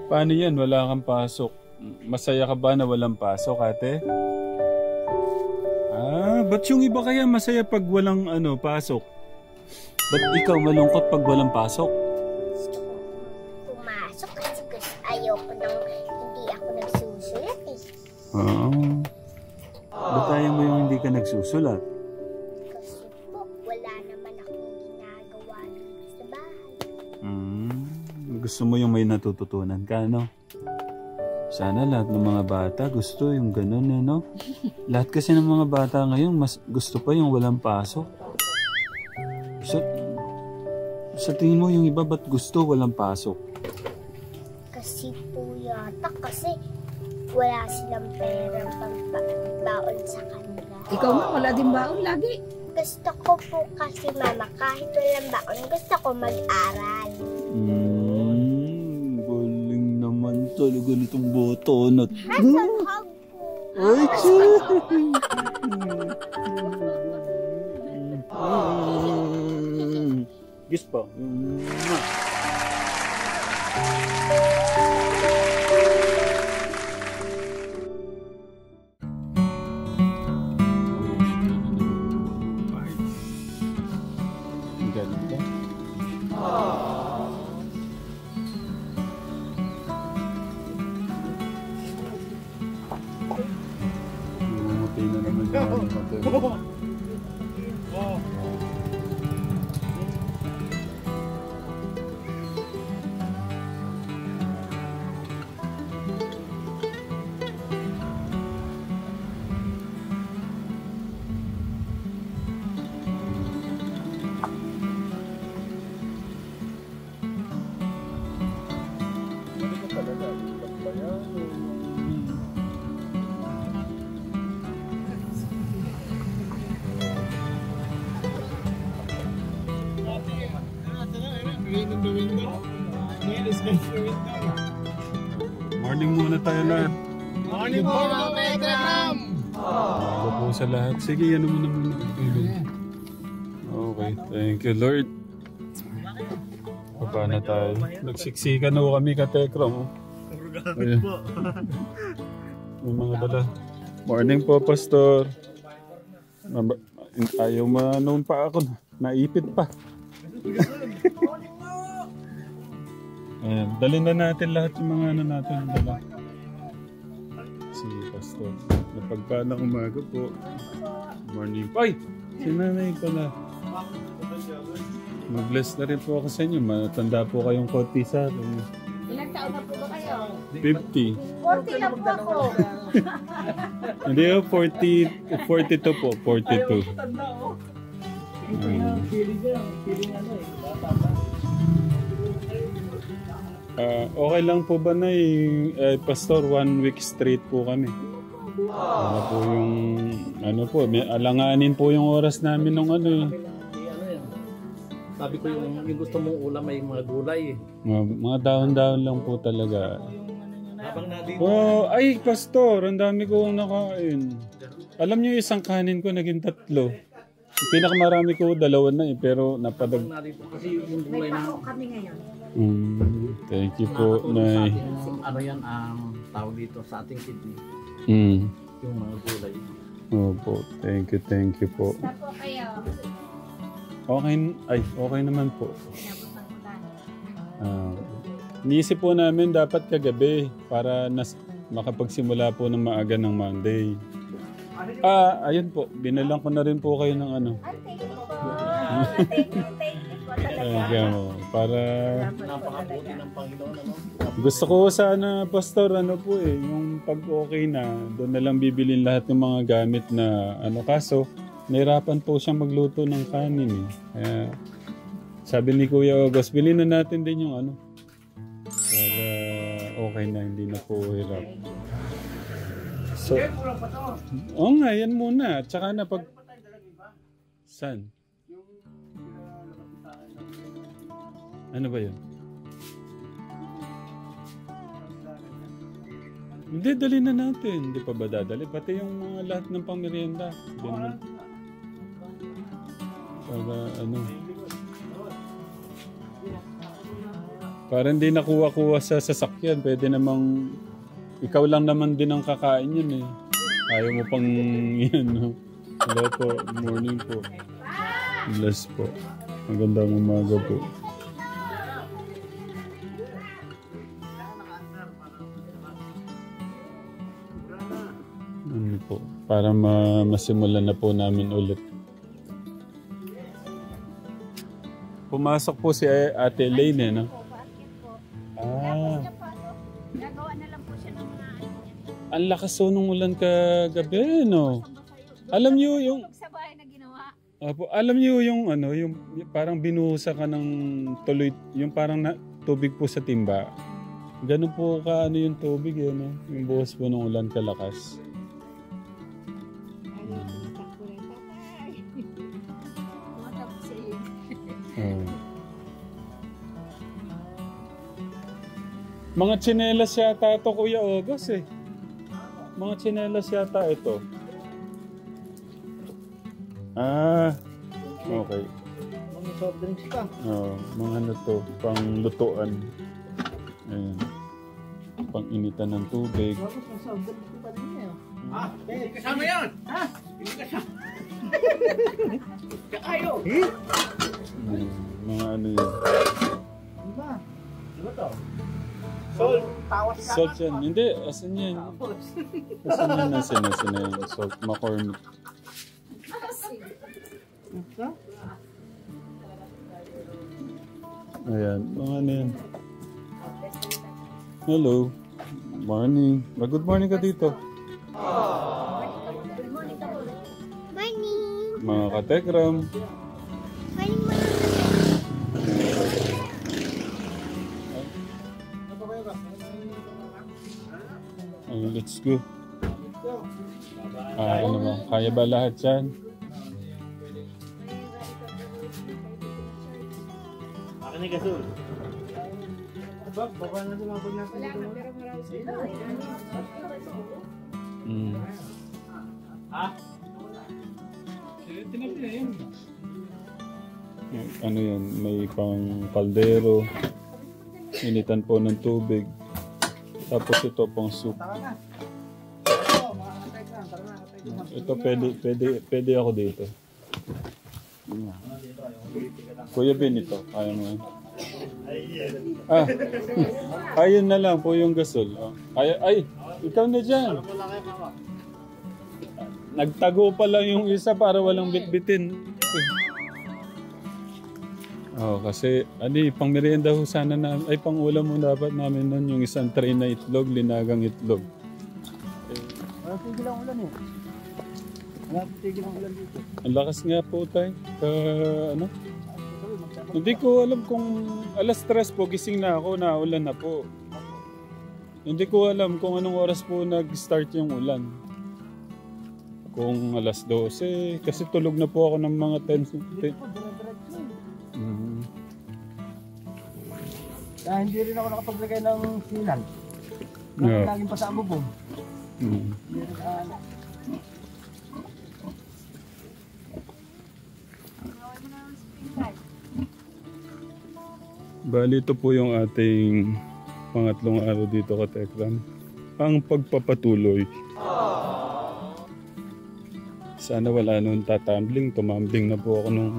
Paano yan? Wala kang pasok. Masaya ka ba na walang pasok, ate? Ba't yung iba kaya masaya pag walang pasok? Ba't ikaw malungkot pag walang pasok? Gusto ko pumasok kasi ayoko nang hindi ako nagsusulat eh. Ba't ayaw mo yung hindi ka nagsusulat? Kasi po, wala naman akong ginagawa dito sa bahay. Gusto mo yung may natututunan ka, no? Sana lahat ng mga bata gusto yung ganun, no? Lahat kasi ng mga bata ngayon, mas gusto pa yung walang pasok. Sa tingin mo yung iba, ba't gusto walang pasok? Kasi po yata, kasi wala silang perang pangbaon sa kanila. Ikaw nga, wala din baon lagi. Gusto ko po kasi, mama, kahit walang baon, gusto ko mag-aral. Galing naman talaga nitong botonot. Hasan hog po. Ay, Gis pa. Ganda. Mamatay na naman yung Morning muna tayo lahat. Morning po mga Telegram! Ako po sa lahat. Sige, ano mo naman. Okay, thank you Lord. Baba na tayo. Nagsiksikan na kami ka Tekram. Ayan. May mga dala. Morning po, Pastor. Ayaw manoon pa ako. Naipit pa. Ayan, dalhin na natin lahat yung mga natin dala. Si Pastor. Napagpalang umaga po. Morning. Ay! Si nanay pala. Mag-bless na rin po ako sa inyo. Matanda po kayong konti sa akin. Ilang taon na po ba kayo? 50. 40 lang po ako. Hindi po, 42 po. 42. Okay lang po ba na Pastor, 1 week straight po kami. Ano po yung, may alanganin po yung oras namin nung Sabi ko yung gusto mong ulam ay mga gulay eh. Mga daon-daon lang po talaga. Habang nandito. Ay Pastor, ang dami kong nakain. Alam niyo isang kanin ko naging 3. Yung pinakamarami ko 2 na pero napadag. Kasi yung gulay na Kami ngayon. Thank you po, Nay. ano yan ang tawag dito sa ating kidney. Yung mga gulay. Opo, thank you po. Basta po kayo. Okay naman po. Niisip po namin dapat kagabi para makapagsimula po ng maaga ng Monday. Ayun po, binalang ko na rin po kayo ng Thank you po. Thank you po talaga. Para Napakabuti ng Panginoon. gusto ko sana, Pastor, yung pag okay na, doon na lang bibilin lahat ng mga gamit na kaso, nahirapan po siyang magluto ng kanin eh. Kaya, sabi ni Kuya August, bilhin na natin din yung para okay na, hindi na po hirap. So, nga, yan muna. Tsaka na pag... San? Ano ba yun? Hindi, dali na natin. Hindi pa ba dadali? Pati yung mga lahat ng pangmerienda. Para Para hindi nakuha-kuha sa sasakyan, pwede namang ikaw lang naman din ang kakain yun eh. Ayaw mo pang yan, no? Hello po, morning po. Bless po. Magandang umaga po. Ano po, para masimulan na po namin ulit. Pumasok po si Ate Elaine eh, no? Ah. Nagawa na lang po siya ng mga Ang lakas so nung ulan kagabi, no? Alam niyo yung... sa bahay na ginawa. Alam niyo yung ano, yung parang binuhusan ka ng tuloy, yung parang tubig po sa timba. Ganun po ka ano yung tubig, no? Yung buhos po ng ulan kalakas. Mga tsinelas yata ito, Kuya Ogos eh. Mga tsinelas yata ito. Ah, okay. Mga soft drinks ka. Mga ano to, pang lutuan. Ayan. Pang initan ng tubig. Tapos may soft drinks ko pa din eh. Hindi kasama yan! Ha? Hindi kasama. Kakayo! Mga ano yun. Diba? Ano to? Sol! Tawas ka. Salt yan. Hindi, asan yan? Asan yan? Asan yan? Salt, McCormick. Ayan, mga ano yan. Hello. Morning. Good morning ka dito. Morning. Mga katekram. Morning, morning. Let's go. Ano ba? Kaya ba lahat yan? Akin ni Gasol. Baba na lumabag natin dito. Ha? Ano yan? May pang kaldero. Initan po ng tubig. Tapos ito pang soup. Ito pwede ako dito. Kuya Ben ito. Kaya mo yan. Ayun na lang po yung gasol. Ay, ikaw na dyan. Nagtago pa lang yung isa para walang bitbitin. Kasi pang merienda ho sana na, ay pang ulam mo dapat namin nun yung isang tray na itlog, linagang itlog. Walang tigil ang ulan eh. Walang tigil ang ulan dito. Ang lakas nga po tayo. Hindi ko alam kung alas 3 po gising na ako, naulan na po. Hindi ko alam kung anong oras po nag-start yung ulan. Kung alas 12, kasi tulog na po ako ng mga 10. Hindi rin ako nakapaglagay ng sinan. Laging pa sa abubong. Hindi rin Bali, ito po yung ating pangatlong araw dito ka Tekram. Ang pagpapatuloy. Sana wala nung tatambling. Tumambling na po ako nung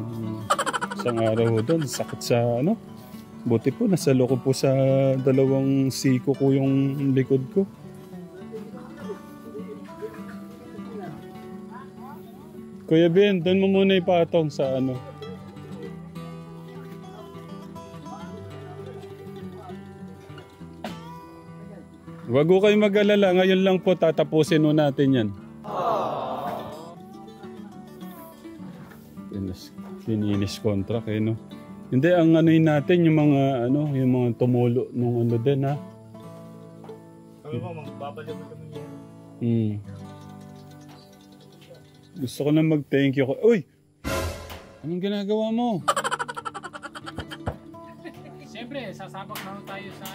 isang araw doon. Sakit sa Buti po, nasa loko po sa dalawang siko ko yung likod ko. Kuya Ben, doon mo muna ipatong sa Wag ko kayo mag-alala. Ngayon lang po tatapusin mo natin yan. Finish contract no? Hindi, ang natin yung mga yung mga tumulo nung din ha. Kami mo, magbabalik mo kami yan. Gusto ko na mag-thank you. Uy! Anong ginagawa mo? Siyempre, sasabak na tayo sa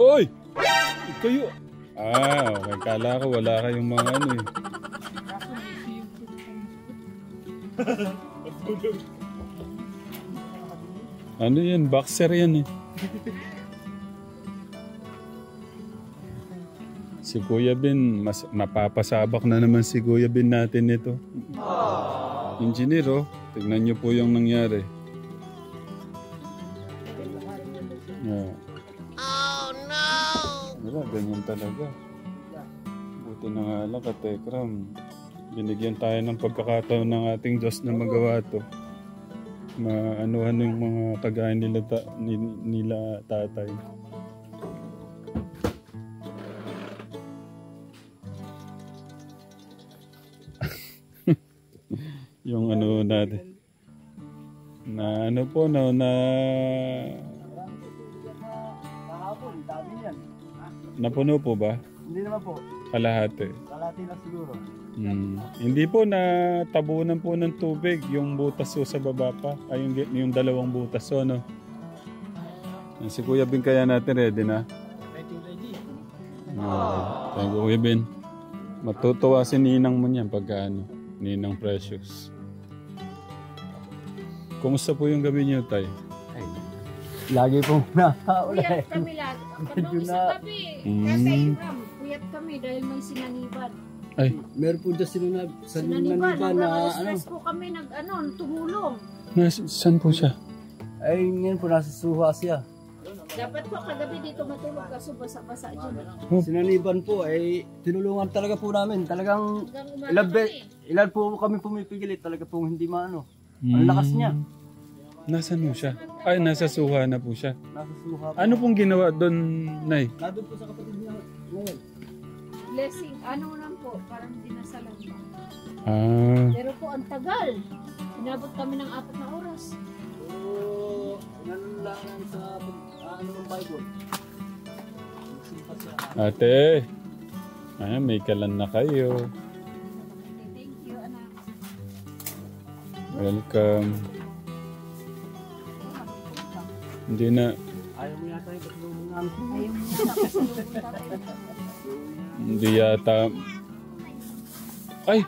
Uy! Kayo! Okay. Kala ko wala kayong mga Ano yan? Boxer yan eh. Si Kuya Ben, mapapasabak na naman si Kuya Ben natin nito. Engineer, oh. Tignan niyo po yung nangyari. Yeah. Oh no! Wala, ganyan talaga. Buti na nga lang, Katekram. Binigyan tayo ng pagkakataon ng ating Diyos na magawa to. Maanuhan yung mga kagaya nila tatay. Yung ano natin. Na ano po, no, na... Kahapon, dami yan. Napuno po ba? Hindi naman po. Kalahati. Kalahati lang siguro. Hindi po natabunan po ng tubig yung butas po sa baba pa. Ay, yung dalawang butas po, no? Si Kuya Ben kaya natin ready na? Ready. Thank you, Kuya Ben. Matutuwa si Ninang mo niyan pagka ano, Ninang Precious. Kumusta po yung gabi niyo, Tay? Ay, lagi pong nakaulan. Puyat kami lagi. Nung isang gabi, Tatay Ram, puyat kami dahil may sinaniban. Ay, Meron po dyan Sinaniban, na stress po kami tumulong. saan po siya? Ay, ngayon po nasa suha siya. Dapat po kagabi dito matulog kaso basa-basa dyan. Sinaniban po ay tinulungan talaga po namin. Talagang Hanggang umaga kami. ilan po kami pumipigilit. Talaga po hindi maano. Ang lakas niya. Nasaan mo siya? Ay, nasa suha na po siya. Nasa suha po. Ano pong ginawa doon, Nay? Nandun po sa kapatid niya ngayon. Blessing, ano lang po, parang dinasalan pa. Ah, Pero po ang tagal. Inabot kami ng 4 na oras. Oo, ganun lang sa ano ng Bible. Simpa siya. ate. Ay, may kalan na kayo. Okay, thank you, anak. Welcome. Hindi na, Ayaw mo yata yung patulungan namin. Ayaw mo na kasalubong tatay. hindi yata. Ay,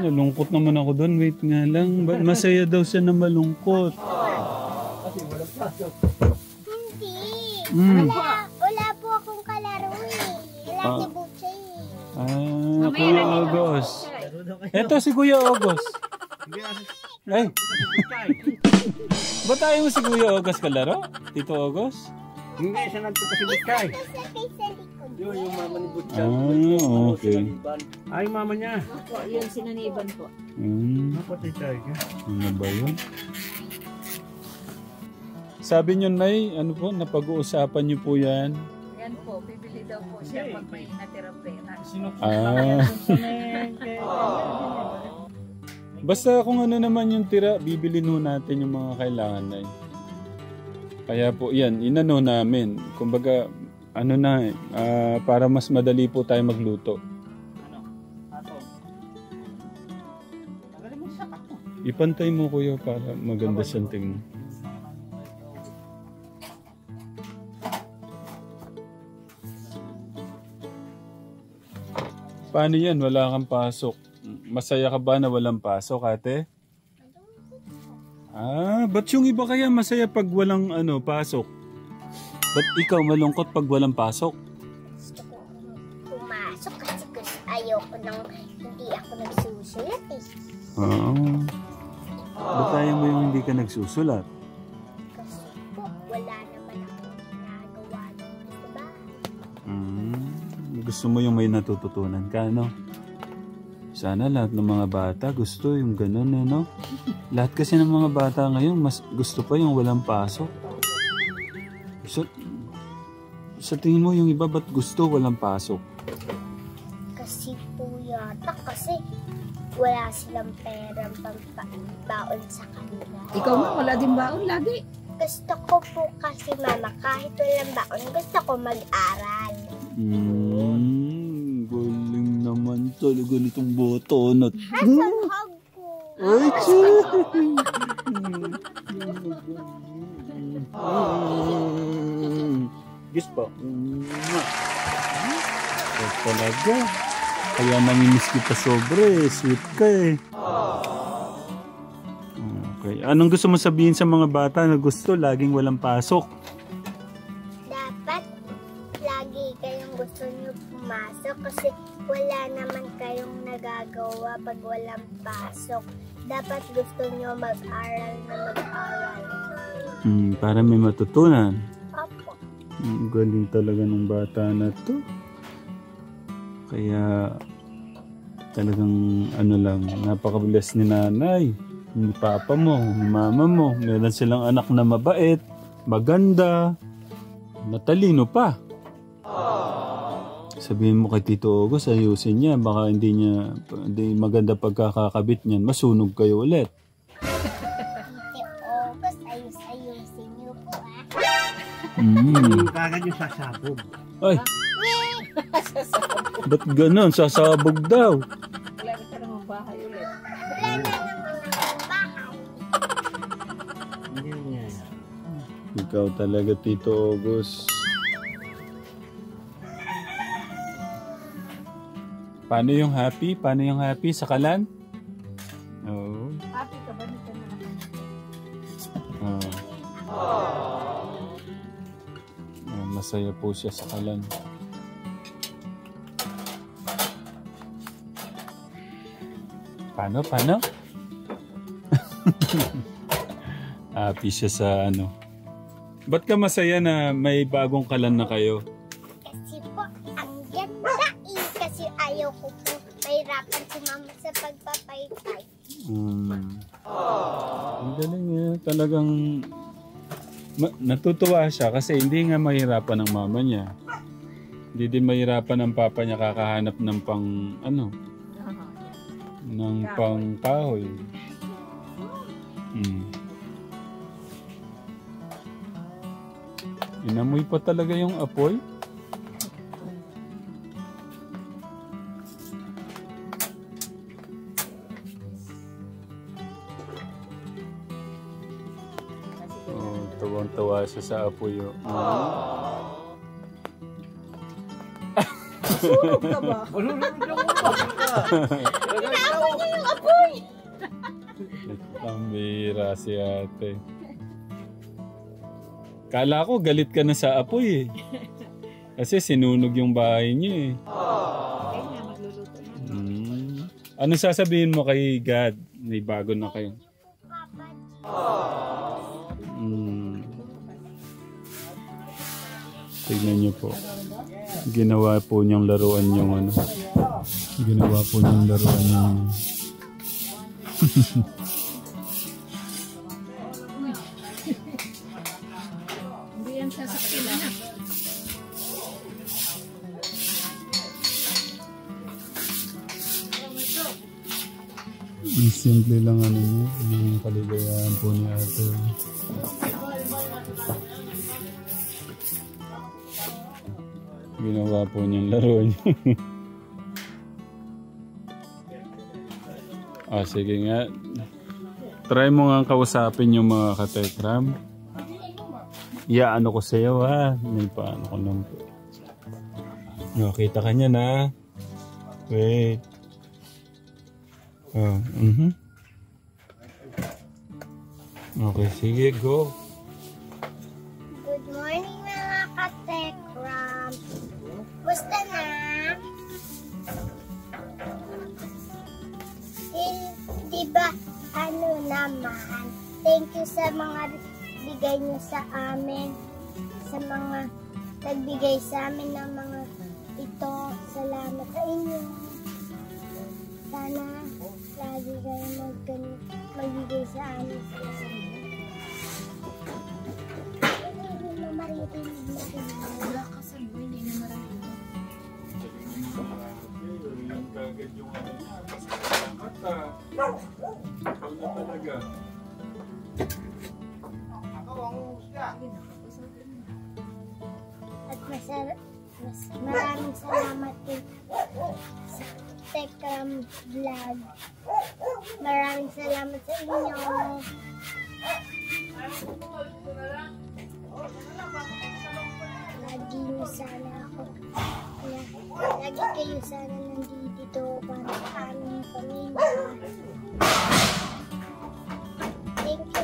nalungkot naman ako doon. Wait nga lang. Masaya daw siya na malungkot. Kasi walang pasok. Hindi. Wala po akong kalaro eh. Wala si Butchay eh. Kuya Ogos. Eto si Kuya Ogos. Ay. Ba't tayo mo si Kuya Ogos kalaro? Tito Ogos? Hindi, siya nagpunta si Butchay. Sa sa likod. Yung mama ni Butchay. Okay. Ay, mama niya. Opo, yun sinaniban po. Napatay tayo ka. Ano ba yun? Sabi niyo, Nay, ano po, napag-uusapan niyo po yan? Yan po, bibili daw po siya pag may natirang pera. Basta kung ano naman yung tira, bibilin ho natin yung mga kailangan, Nay. Kaya po, yan, inano namin. Kumbaga, ano na, para mas madali po tayo magluto. Ipantay mo, Kuya, para maganda siyang tingnan. Paano yan? Wala kang pasok. Masaya ka ba na walang pasok, ate? Ba't yung iba kaya masaya pag walang pasok? Ba't ikaw malungkot pag walang pasok? Gusto ko pumasok kasi ayoko nang hindi ako nagsusulat eh. Ba't ayaw mo yung hindi ka nagsusulat? Kasi po, wala naman akong ginagawa dito sa bahay. Gusto mo yung may natututunan ka, no? Sana lahat ng mga bata gusto yung ganun, no? Lahat kasi ng mga bata ngayon, mas gusto pa yung walang pasok. Sa tingin mo yung iba, ba't gusto walang pasok? Kasi po yata, kasi wala silang perang pampabaon sa kanila. Ikaw nga, wala din baon lagi. Gusto ko po kasi mama, kahit walang baon, gusto ko mag-aral. Galing naman talaga nitong botonot. Asan hug ko? Ay, Gis pa. Talaga. Kaya namimiss kita sobre. Sweet ka eh. Okay. Anong gusto mo sabihin sa mga bata na gusto laging walang pasok? Dapat lagi kayong gusto nyo pumasok kasi wala naman kayong nagagawa pag walang pasok. Dapat gusto nyo mag-aral na mag-aral. Para may matutunan. Opo. Galing talaga ng bata na to. Kaya talagang ano lang, napaka-bless ni nanay. Ni papa mo, ni mama mo. Meron silang anak na mabait, maganda, matalino pa. Sabihin mo kay Tito August, ayusin niya. Baka hindi maganda pagkakakabit niyan. Masunog kayo ulit. Tito August, ayus-ayusin nyo po Kagad yung sasabog. Ay! Ba't ganon? Sasabog daw. Wala ka namang bahay ulit. Wala na naman ang bahay. Ikaw talaga, Tito August. Paano yung happy? Paano yung happy sa Kalan? Oo. Happy ka ba? Nito na naman. Masaya po siya sa Kalan. Paano? Happy siya sa ano. Ba't ka masaya na may bagong Kalan na kayo? Kasi po, ang ganda kasi ayaw ko po mahirapan si mama sa pagpapaypay. Ang galing niya. Talagang natutuwa siya kasi hindi nga mahirapan ang mama niya. Hindi din mahirapan ang papa niya kakahanap ng pang ng pang kahoy. Inamoy pa talaga yung apoy. Tuwang-tuwa siya sa apoy. Sunog ka ba? Inaamoy niya yung apoy! Pambira si ate. Kala ko galit ka na sa apoy eh. Kasi sinunog yung bahay niyo eh. Kaya nga, magluluto na. Ano sasabihin mo kay God? May bago na kayo. Tignan niyo po. Ginawa po niyang laruan yung ano. Ginawa po niyang laruan yung... Hindi yan sasakyan na. Ang simple lang ano niya. Yung kaligayahan po ni ate. Ginawa po niyang laro niya. Sige nga. Try mo nga kausapin yung mga katekram. Ano ko sa'yo ha. May paano ko lang po. Nakita ka niya na. Wait. Okay, sige, go. Good morning mga katekram. Basta na? Diba, ano naman, thank you sa mga bigay nyo sa amin, sa mga nagbigay sa amin ng mga ito. Salamat sa inyo. Sana lagi kayo magbigay sa amin. Wala ka sa buhay, hindi na marami. At maraming salamat din sa Tekram Vlog. Maraming salamat sa inyo. Lagi niyo sana ako. Lagi kayo sana nandito para sa aming pamilya. Thank you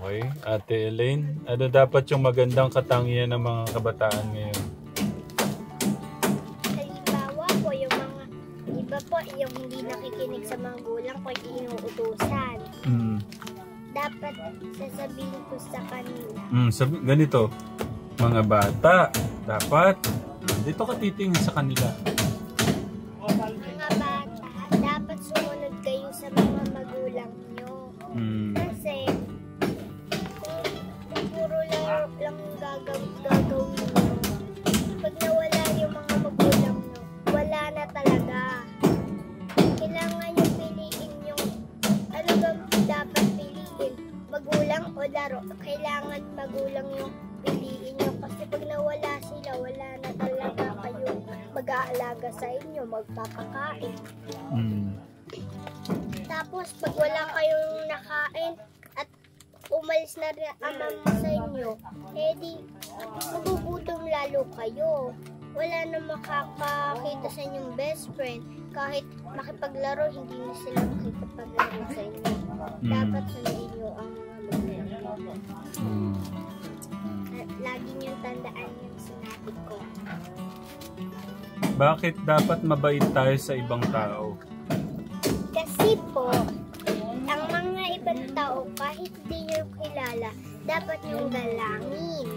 Okay. Ate Elaine, ano dapat yung magandang katangian ng mga kabataan ngayon? Halimbawa po, yung mga iba po, yung hindi nakikinig sa magulang pag inuutusan. Dapat sasabihin ko sa kanila. Ganito, mga bata, dapat, dito ka titingin sa kanila. Mga bata, dapat sumunod kayo sa mga magulang nyo. Kasi, kung puro lang gagawin nyo, pag nawala yung mga magulang nyo, wala na talaga. Kailangan yung piliin yung, ano ba dapat piliin? Magulang o laro? Kailangan magulang yung piliin nyo. Kasi pag nawala sila, wala na talaga kayo mag-aalaga sa inyo, magpapakain. Tapos, pag wala kayong nakain at umalis na rin ang mama sa inyo, di magugutom lalo kayo. Wala na makakakita sa inyong best friend. Kahit makipaglaro, hindi na sila makipaglaro sa inyo. Dapat sundin nyo ang mga magulang. Lagi niyong tandaan yung sinabi ko. Bakit dapat mabait tayo sa ibang tao? Kasi po, ang mga ibang tao, kahit di nyo kilala, dapat nyong galangin.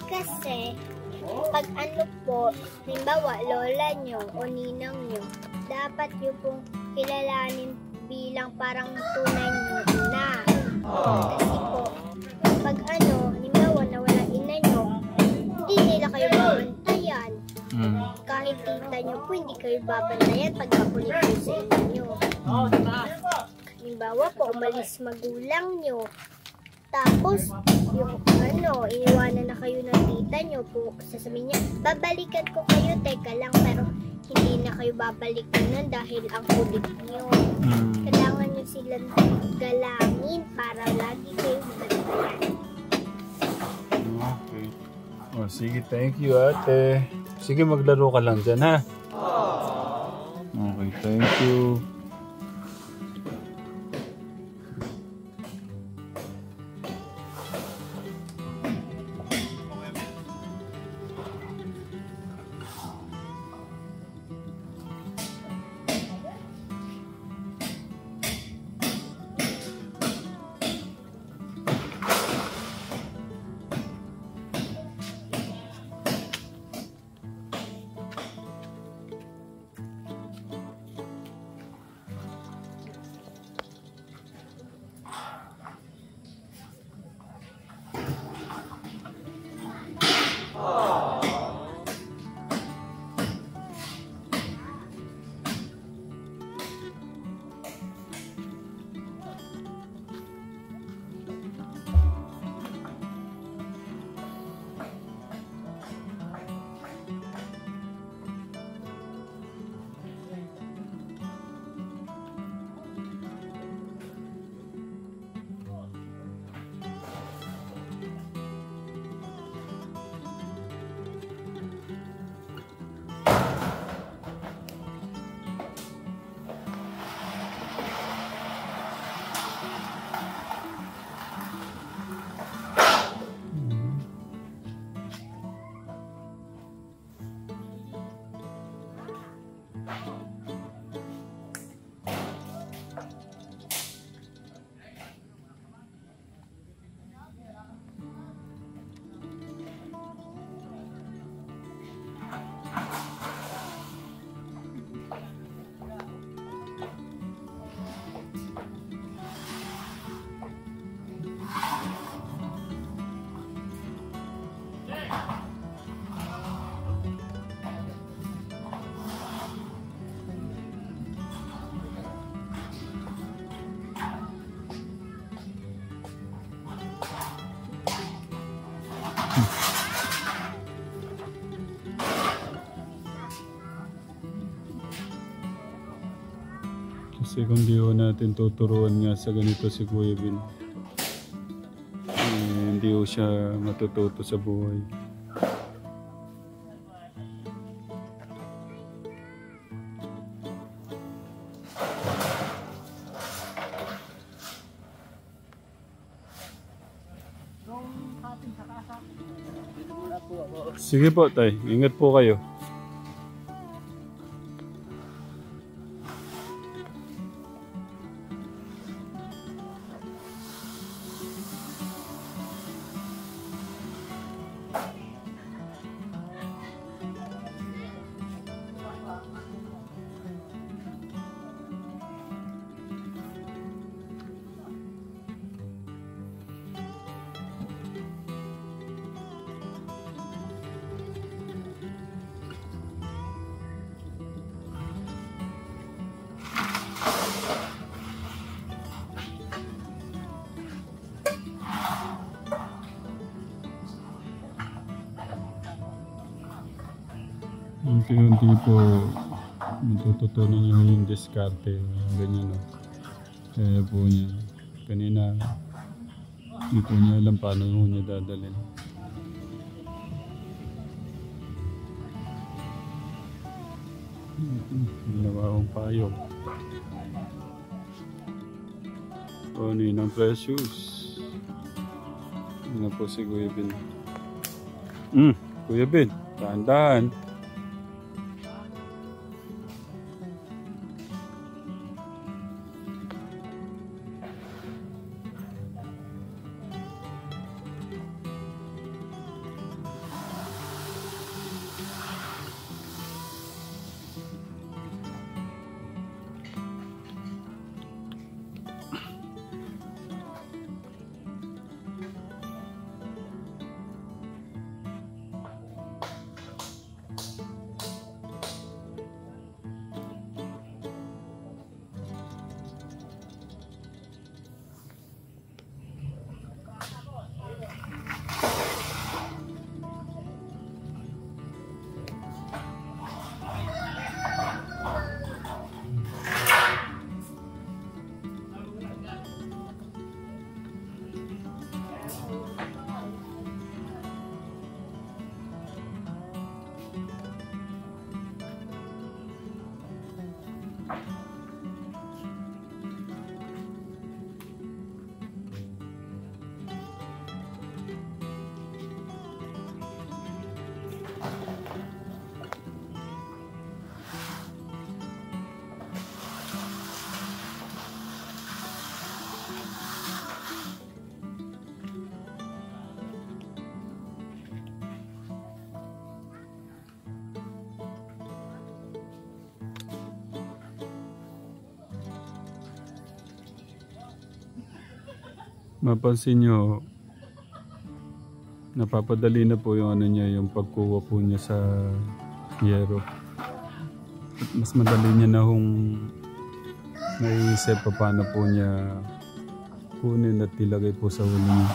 Kasi, pag ano po, halimbawa, lola nyo o ninang nyo, dapat nyo pong kilalanin bilang parang tunay nyo ina. Kasi po, pag ano, halimbawa, nawala ina nyo, hindi nila kayo babantayan. Kahit tita nyo po, hindi kayo babantayan pag makulit po sa inyo. Halimbawa po, umalis magulang nyo. Tapos, yung ano, iniwanan na kayo ng tita nyo po, sasabihin niya, babalikan ko kayo, teka lang, pero hindi na kayo babalikan nun dahil ang kulit nyo. Kailangan nyo silang galangin para lagi kayo bantayan. Okay. Oh, sige, thank you ate. Sige, maglaro ka lang dyan ha. Okay, thank you. Kasi kung di ho natin tuturuan nga sa ganito si Kuya Bin, hindi ho siya matututo sa buhay. Sige po, tay. Ingat po kayo. Unti-unti po matututunan niyo yung diskarte, ganyan o. Kaya po niya, kanina hindi po niya alam paano po niya dadalhin. Ginawa akong payong. O, Ninang Precious. Ano po si Kuya Ben? Kuya Ben, dahan-dahan. Mapansin nyo, napapadali na po yung ano niya, yung pagkuha po niya sa yero. At mas madali niya na hong naiisip pa paano po niya kunin at ilagay po sa huli niya.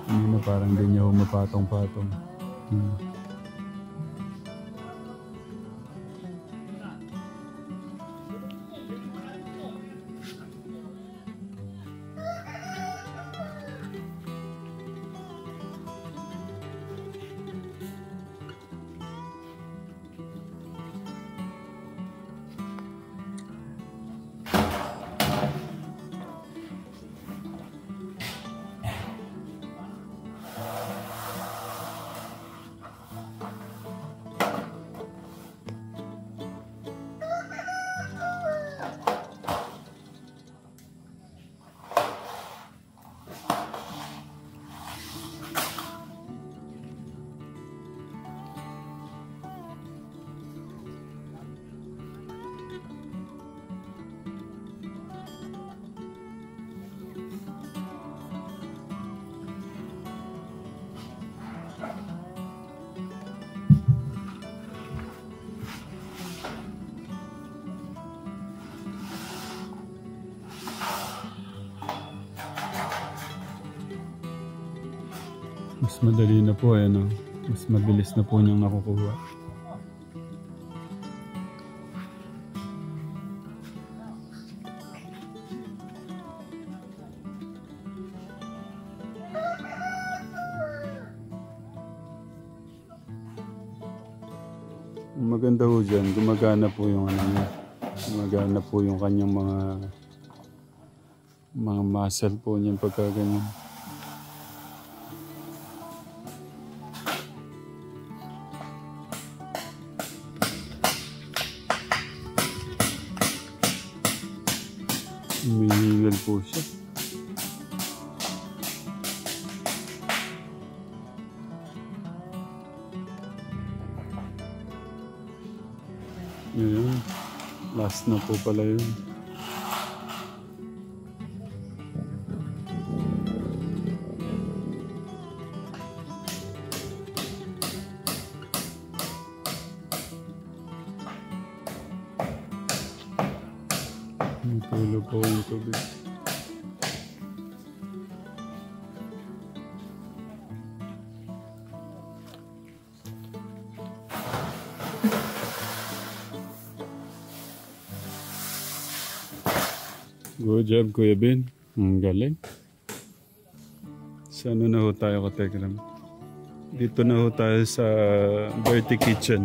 Hindi na parang din niya humapatong-patong. Mas madali na po no? Mas mabilis na po niyang nakukuha. Maganda ho dyan, gumagana po yung ano niya. Gumagana po yung kanyang mga muscle po niyan pagka ganyan. Umihingal po siya. Ayan. Last na po pala yun. Tulog po yung tubig. Good job, Kuya Ben. Ang galing. Sa ano na ho tayo, Katekram? Dito na ho tayo sa Dirty Kitchen.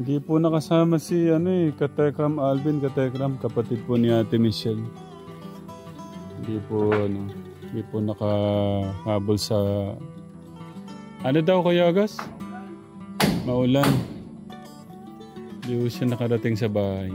Hindi po nakasama si Katekram Alvin, Katekram, kapatid po ni Ate Michelle. Hindi po nakahabol sa... Ano daw, Kuya Agas? Maulan. Hindi po siya nakarating sa bahay.